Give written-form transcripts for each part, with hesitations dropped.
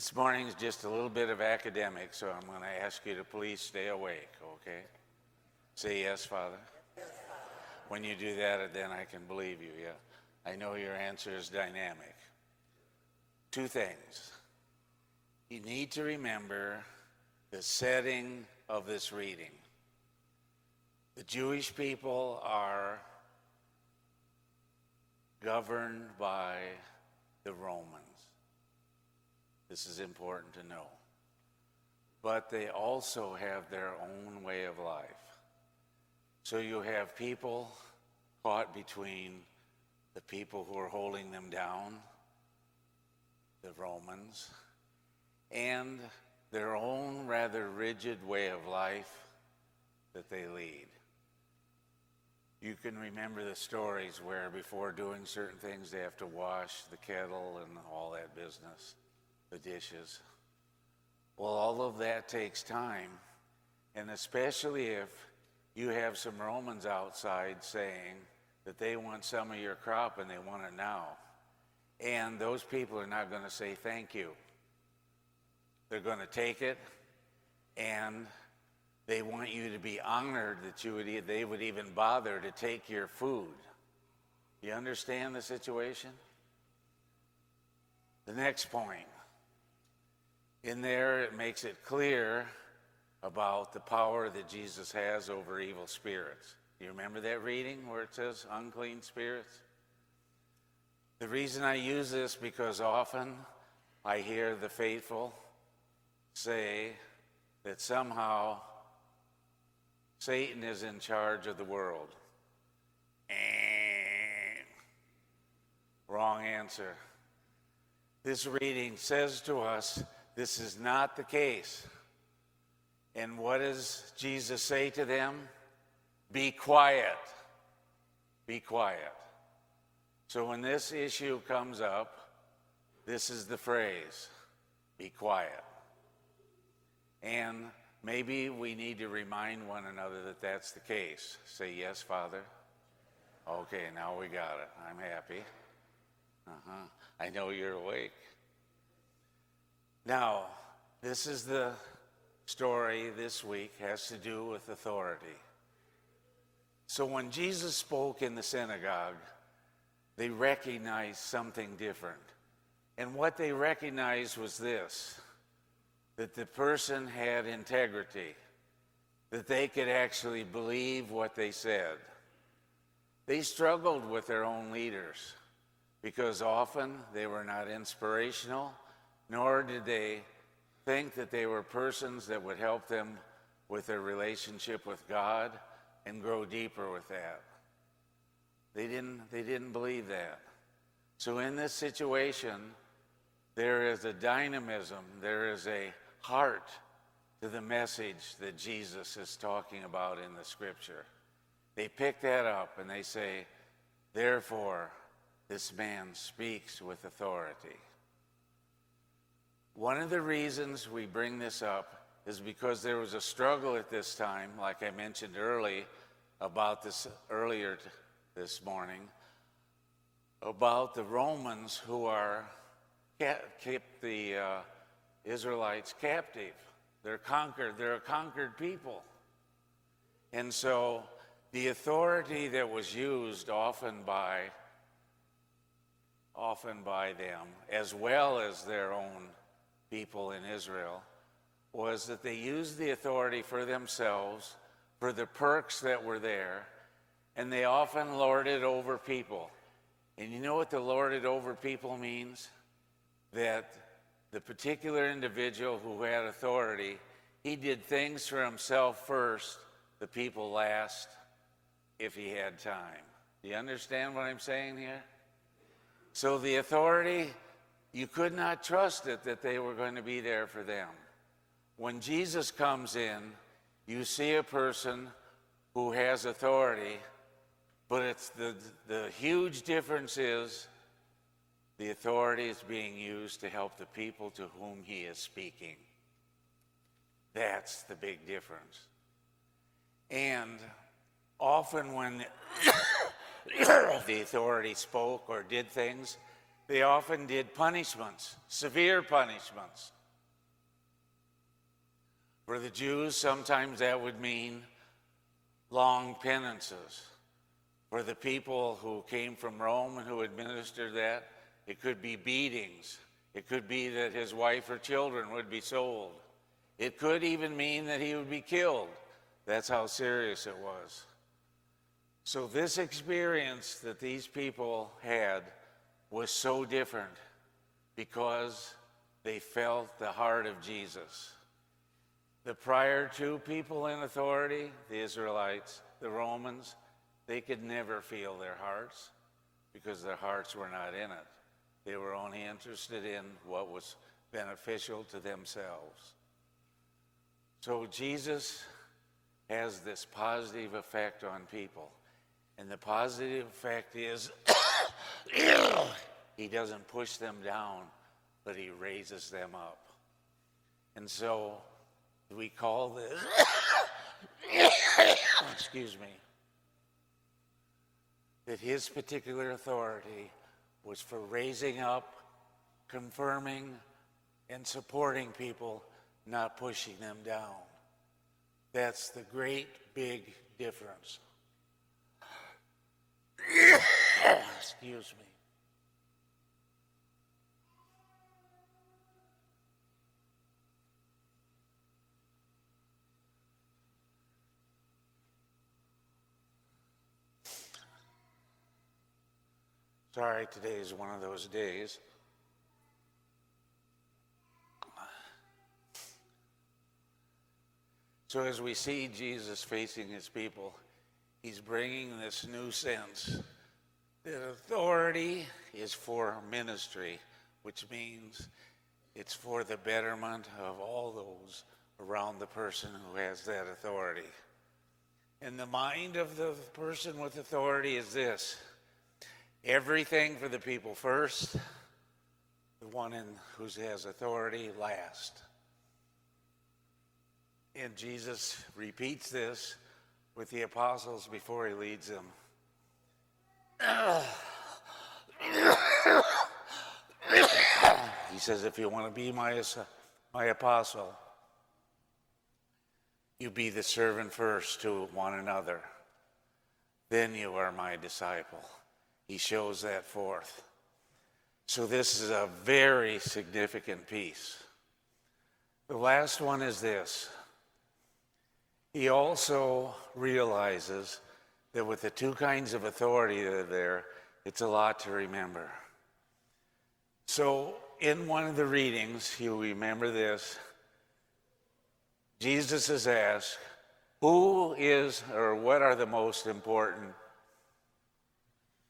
This morning's just a little bit of academic, so I'm going to ask you to please stay awake, okay? Say yes, Father. Yes, Father. When you do that, then I can believe you, yeah. I know your answer is dynamic. Two things. You need to remember the setting of this reading. The Jewish people are governed by the Romans. This is important to know. But they also have their own way of life. So you have people caught between the people who are holding them down, the Romans, and their own rather rigid way of life that they lead. You can remember the stories where before doing certain things they have to wash the kettle and all that business, the dishes. Well, all of that takes time, and especially if you have some Romans outside saying that they want some of your crop and they want it now. And those people are not going to say thank you. They're going to take it, and they want you to be honored that they would even bother to take your food. You understand the situation? The next point. In there, it makes it clear about the power that Jesus has over evil spirits. You remember that reading where it says unclean spirits? The reason I use this because often I hear the faithful say that somehow Satan is in charge of the world. Wrong answer. This reading says to us this is not the case. And what does Jesus say to them? Be quiet. Be quiet. So when this issue comes up, this is the phrase, be quiet. And maybe we need to remind one another that that's the case. Say yes, Father. Okay, now we got it. I'm happy. I know you're awake. Now, this is the story this week has to do with authority. So when Jesus spoke in the synagogue, they recognized something different. And what they recognized was this, that the person had integrity, that they could actually believe what they said. They struggled with their own leaders because often they were not inspirational, nor did they think that they were persons that would help them with their relationship with God and grow deeper with that. They didn't believe that. So in this situation, there is a dynamism, there is a heart to the message that Jesus is talking about in the scripture. They pick that up and they say, therefore, this man speaks with authority. One of the reasons we bring this up is because there was a struggle at this time, like I mentioned earlier this morning, about the Romans who kept the Israelites captive. They're conquered. They're a conquered people. And so the authority that was used often by them, as well as their own people in Israel, was that they used the authority for themselves, for the perks that were there, and they often lorded over people. And you know what the lorded over people means? That the particular individual who had authority, he did things for himself first, the people last, if he had time. Do you understand what I'm saying here? So the authority, you could not trust it that they were going to be there for them. When Jesus comes in, you see a person who has authority, but it's the huge difference is the authority is being used to help the people to whom he is speaking. That's the big difference. And often when the authority spoke or did things, They often did punishments, severe punishments. For the Jews, sometimes that would mean long penances. For the people who came from Rome and who administered that, it could be beatings. It could be that his wife or children would be sold. It could even mean that he would be killed. That's how serious it was. So this experience that these people had was so different because they felt the heart of Jesus. The prior two people in authority, the Israelites, the Romans, they could never feel their hearts because their hearts were not in it. They were only interested in what was beneficial to themselves. So Jesus has this positive effect on people. And the positive effect is he doesn't push them down, but he raises them up. And so we call this, excuse me, that his particular authority was for raising up, confirming, and supporting people, not pushing them down. That's the great big difference. Excuse me. Sorry, today is one of those days. So as we see Jesus facing his people, he's bringing this new sense that authority is for ministry, which means it's for the betterment of all those around the person who has that authority. And the mind of the person with authority is this: everything for the people first, the one who has authority last. And Jesus repeats this with the apostles before he leads them. He says, if you want to be my apostle, you be the servant first to one another. Then you are my disciple. He shows that forth. So this is a very significant piece. The last one is this. He also realizes that with the two kinds of authority that are there, it's a lot to remember. So in one of the readings, you remember this, Jesus is asked, who is or what are the most important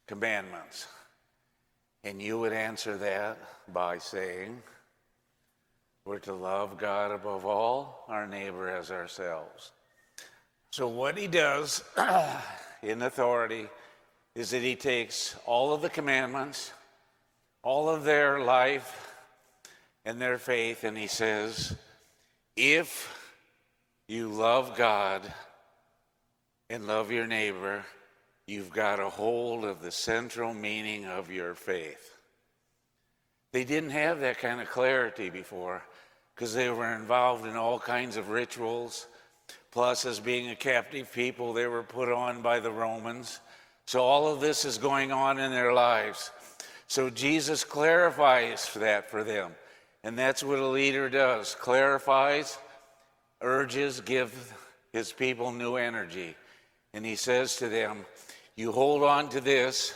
commandments? And you would answer that by saying, we're to love God above all, our neighbor as ourselves. So what he does in authority is that he takes all of the commandments, all of their life and their faith, and he says, if you love God and love your neighbor, you've got a hold of the central meaning of your faith. They didn't have that kind of clarity before because they were involved in all kinds of rituals. Plus, as being a captive people, they were put on by the Romans. So all of this is going on in their lives. So Jesus clarifies that for them. And that's what a leader does. Clarifies, urges, give his people new energy. And he says to them, you hold on to this,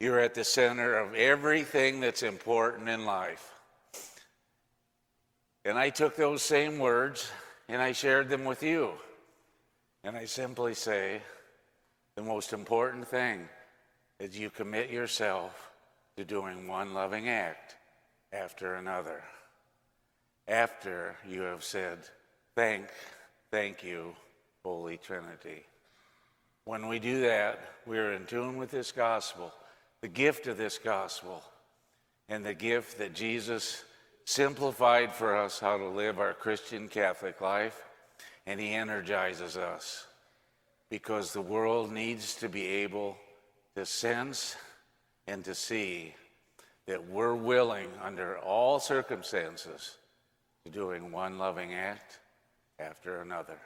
you're at the center of everything that's important in life. And I took those same words and I shared them with you. And I simply say, the most important thing is you commit yourself to doing one loving act after another. After you have said, thank you, Holy Trinity. When we do that, we're in tune with this gospel, the gift of this gospel, and the gift that Jesus simplified for us how to live our Christian Catholic life, and he energizes us because the world needs to be able to sense and to see that we're willing, under all circumstances, to doing one loving act after another.